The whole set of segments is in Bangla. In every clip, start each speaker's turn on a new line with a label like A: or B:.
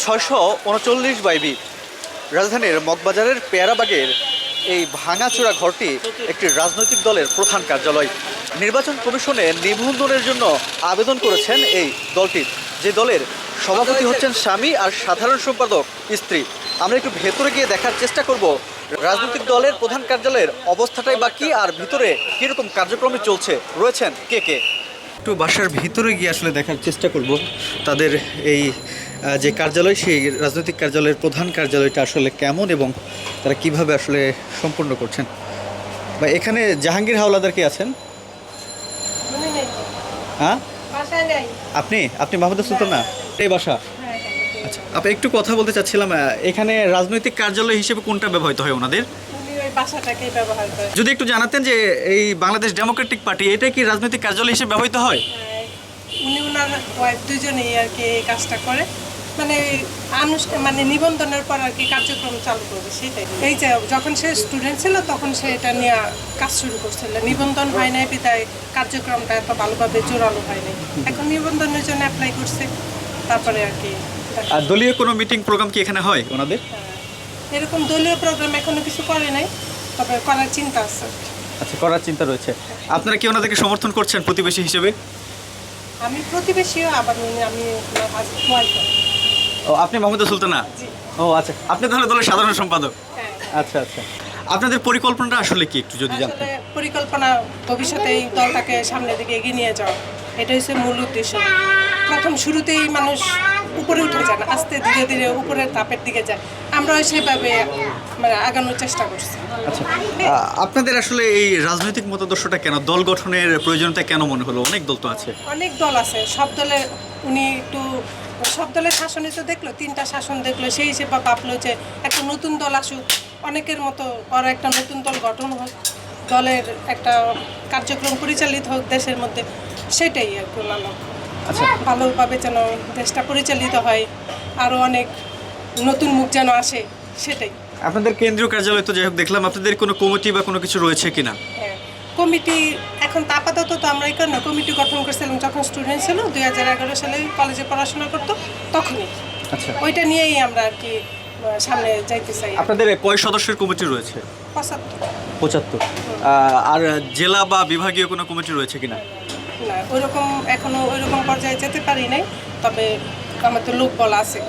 A: 639/B রাজধানীর মগবাজারের পেয়ারাবাগের এই ভাঙাচোরা ঘরটি একটি রাজনৈতিক দলের প্রধান কার্যালয়। নির্বাচন কমিশনে নিবন্ধনের জন্য আবেদন করেছেন এই দলটি, যে দলের সভাপতি হচ্ছেন স্বামী আর সাধারণ সম্পাদক স্ত্রী। আমরা একটু ভেতরে গিয়ে দেখার চেষ্টা করব রাজনৈতিক দলের প্রধান কার্যালয়ের অবস্থাটাই বা কী, আর ভিতরে কীরকম কার্যক্রমে চলছে, রয়েছেন কে কে। একটু বাসার ভিতরে গিয়ে আসলে দেখার চেষ্টা করব তাদের এই যে কার্যালয়, সেই রাজনৈতিক কার্যালয়ের প্রধান কার্যালয়টা আসলে কেমন এবং তারা কিভাবে আসলে সম্পূর্ণ করছেন। বা এখানে জাহাঙ্গীর হাওলাদার কি আছেন? হ্যাঁ, আপনি মাহমুদা সুলতানা, এই বাসা? আচ্ছা, আপনি একটু কথা বলতে চাচ্ছিলাম, এখানে রাজনৈতিক কার্যালয় হিসেবে কোনটা ব্যবহৃত হয় ওনাদের? যদি একটু জানাতেন যে এই বাংলাদেশ ডেমোক্রেটিক পার্টি, এটা কি রাজনৈতিক কার্যালয় হিসেবে ব্যবহৃত হয়?
B: উনি ওনার ওয়াইফ দুজনেই আর কি এই কাজটা করে, মানে নিবন্ধনের পর আর কি কার্যক্রম চালু করবে সেটাই। এই যে যখন সে স্টুডেন্ট ছিল তখন সে এটা নিয়ে কাজ শুরু করছিল, নিবন্ধন হয় নাই বিদায় কার্যক্রমটা এত ভালোভাবে জোরালো হয় নাই। এখন নিবন্ধনের জন্য অ্যাপ্লাই করছে, তারপরে আর কি।
A: আর দলীয় কোনো মিটিং প্রোগ্রাম কি এখানে হয় ওনাদের?
B: এরকম দলীয় প্রোগ্রাম এখনো কিছু করে নাই, তবে করার চিন্তা আছে।
A: আচ্ছা, করার চিন্তা রয়েছে। আপনারা কি ওনাদেরকে সমর্থন করছেন প্রতিবেশী হিসেবে?
B: আমি প্রতিবেশীও, আবার আমি ওয়াইফ।
A: ও, আপনি মাহমুদা সুলতানা? ও আচ্ছা, আপনি তাহলে দলের সাধারণ সম্পাদক?
B: হ্যাঁ।
A: আচ্ছা আচ্ছা, আপনাদের পরিকল্পনাটা আসলে কি একটু যদি জানতেন?
B: পরিকল্পনা ভবিষ্যতে এই দলটাকে সামনের দিকে এগিয়ে নিয়ে যাওয়া, এটা হচ্ছে মূল উদ্দেশ্য। প্রথম শুরুতেই মানুষ উপরে উঠে যায় না, আস্তে ধীরে ধীরে উপরের ধাপের দিকে যায়। আমরাও সেভাবে মানে আগানোর চেষ্টা করছি।
A: আচ্ছা, আপনাদের আসলে এই রাজনৈতিক মতাদর্শটা কেন, দল গঠনের প্রয়োজনীয়তা কেন মনে হলো? অনেক দল তো আছে।
B: অনেক দল আছে, সব দলে উনি একটু সব দলের শাসনই তো দেখলো, 3টা শাসন দেখলো, সেই হিসেবে ভাবলো যে একটা নতুন দল আসুক, অনেকের মতো আর একটা নতুন দল গঠন হোক, দলের একটা কার্যক্রম পরিচালিত হোক দেশের মধ্যে, সেটাই আর কি ওনার লক্ষ্য।
A: আচ্ছা,
B: ভালোভাবে যেন দেশটা পরিচালিত হয়, আরও অনেক নতুন মুখ যেন আসে, সেটাই।
A: আপনাদের কেন্দ্রীয় কার্যালয় তো যাই হোক দেখলাম, আপনাদের কোনো কমিটি বা কোনো কিছু রয়েছে কিনা?
B: হ্যাঁ, কমিটি এখন আপাতত তো আমরা এই কারণে কমিটি গঠন করছিলাম যখন স্টুডেন্ট ছিল, 2011 সালে কলেজে পড়াশোনা করতো তখনই।
A: আচ্ছা,
B: ওইটা নিয়েই আমরা আর কি সামনে যাইতে চাই।
A: আপনাদের কয় সদস্যের কমিটি রয়েছে?
B: 75।
A: আর জেলা বা বিভাগীয় কোনো কমিটি রয়েছে কিনা?
B: না, ওইরকম এখনো ওইরকম পর্যায়ে যেতে পারি নাই, তবে আমাদের লোক বলা আছে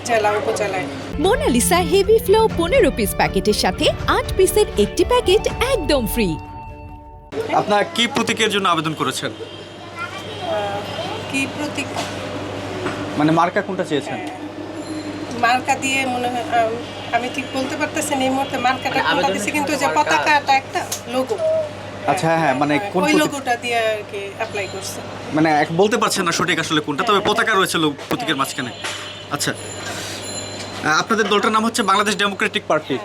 B: জেলা উপজেলায়।
C: মোনালিসা হেভি ফ্লো 15 পিস প্যাকেটের সাথে 8 পিসের একটি প্যাকেট একদম ফ্রি।
A: আপনার কি প্রতীকের জন্য আবেদন করেছেন?
B: কি প্রতীক
A: মানে মার্কা কোনটা চেয়েছেন?
B: মার্কা দিয়ে মনে হয়, আমি ঠিক বলতে পারতেছি না এই মুহূর্তে মার্কাটা কোনটা দিছি, কিন্তু যে পতাকাটা একটা লোগো।
A: আচ্ছা, হ্যাঁ, মানে কোন
B: ওই লোগোটা দিয়ে আর কি অ্যাপ্লাই করছে।
A: মানে বলতে পারছেন না সঠিক আসলে কোনটা, তবে পতাকা রয়েছে প্রতীকের মাঝখানে। আচ্ছা, আপনাদের দলটার নাম হচ্ছে বাংলাদেশ ডেমোক্রেটিক পার্টি।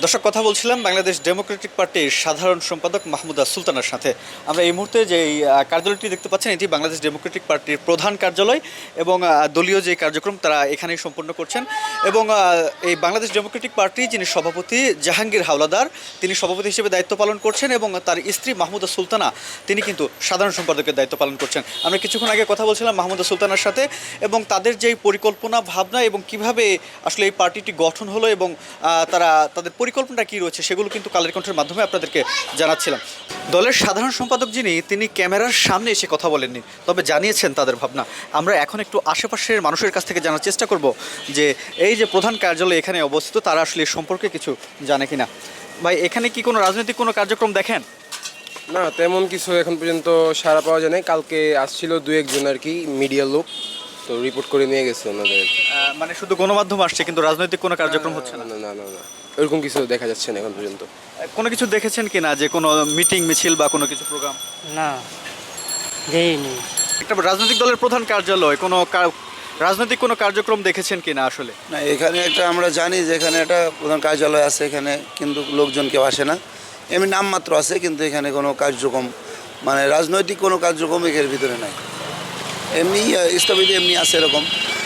A: দর্শক, কথা বলছিলাম বাংলাদেশ ডেমোক্রেটিক পার্টির সাধারণ সম্পাদক মাহমুদা সুলতানার সাথে। আমরা এই মুহূর্তে যে কার্যালয়টি দেখতে পাচ্ছেন, এটি বাংলাদেশ ডেমোক্রেটিক পার্টির প্রধান কার্যালয় এবং দলীয় যে কার্যক্রম তারা এখানেই সম্পন্ন করছেন। এবং এই বাংলাদেশ ডেমোক্রেটিক পার্টির যিনি সভাপতি জাহাঙ্গীর হাওলাদার, তিনি সভাপতি হিসেবে দায়িত্ব পালন করছেন এবং তার স্ত্রী মাহমুদা সুলতানা তিনি কিন্তু সাধারণ সম্পাদকের দায়িত্ব পালন করছেন। আমরা কিছুক্ষণ আগে কথা বলছিলাম মাহমুদা সুলতানার সাথে, এবং তাদের যেই পরিকল্পনা ভাবনা এবং কিভাবে আসলে এই পার্টিটি গঠন হলো এবং তাদের পরিকল্পনাটা কী রয়েছে সেগুলো কিন্তু কালের কণ্ঠের মাধ্যমে আপনাদেরকে জানাচ্ছিলাম। দলের সাধারণ সম্পাদক তিনি ক্যামেরার সামনে এসে কথা বলেননি, তবে জানিয়েছেন তাদের ভাবনা। আমরা এখন একটু আশেপাশের মানুষের কাছ থেকে জানার চেষ্টা করব যে এই যে প্রধান কার্যালয় এখানে অবস্থিত, তারা আসলে সম্পর্কে কিছু জানে কিনা। ভাই, এখানে কি কোনো রাজনৈতিক কোনো কার্যক্রম দেখেন?
D: না, তেমন কিছু এখন পর্যন্ত সাড়া পাওয়া যায় নাই। কালকে আসছিল 2-1 জন আর কি মিডিয়ার লোক, তো রিপোর্ট করে নিয়ে গেছে ওনাদের।
A: মানে শুধু গণমাধ্যম আসছে, কিন্তু রাজনৈতিক কোনো কার্যক্রম হচ্ছে না?
D: না না না না, এরকম কিছু দেখা যাচ্ছে না এখন পর্যন্ত।
A: কোনো কিছু দেখেছেন কিনা, যে কোনো মিটিং মিছিল বা কোনো কিছু প্রোগ্রাম?
E: না, দেয়নি।
A: একটা রাজনৈতিক দলের প্রধান কার্যালয়, কোনো রাজনৈতিক কোনো কার্যক্রম দেখেছেন কিনা আসলে?
F: না, এখানে একটা আমরা জানি যে এখানে একটা প্রধান কার্যালয় আছে এখানে, কিন্তু লোকজন কেউ আসে না, এমনি নামমাত্র আছে, কিন্তু এখানে কোনো কার্যক্রম মানে রাজনৈতিক কোনো কার্যক্রম এর ভিতরে নাই। এমনি স্থবির এমনি আছে, এরকম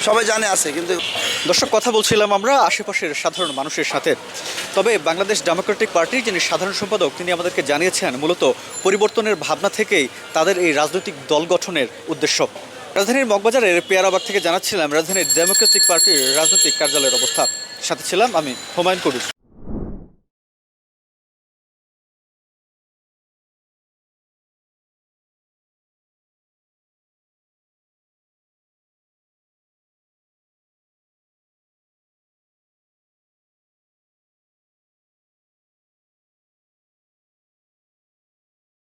F: সবাই জানে আছে। কিন্তু
A: দর্শক, কথা বলছিলাম আমরা আশেপাশের সাধারণ মানুষের সাথে। তবে বাংলাদেশ ডেমোক্রেটিক পার্টির যিনি সাধারণ সম্পাদক তিনি আমাদেরকে জানিয়েছেন মূলত পরিবর্তনের ভাবনা থেকেই তাদের এই রাজনৈতিক দল গঠনের উদ্দেশ্য। রাজধানীর মগবাজারের পেয়ারাবাগ থেকে জানাচ্ছিলাম রাজধানীর ডেমোক্রেটিক পার্টির রাজনৈতিক কার্যালয়ের অবস্থা। সাথে ছিলাম আমি হুমায়ুন কবির।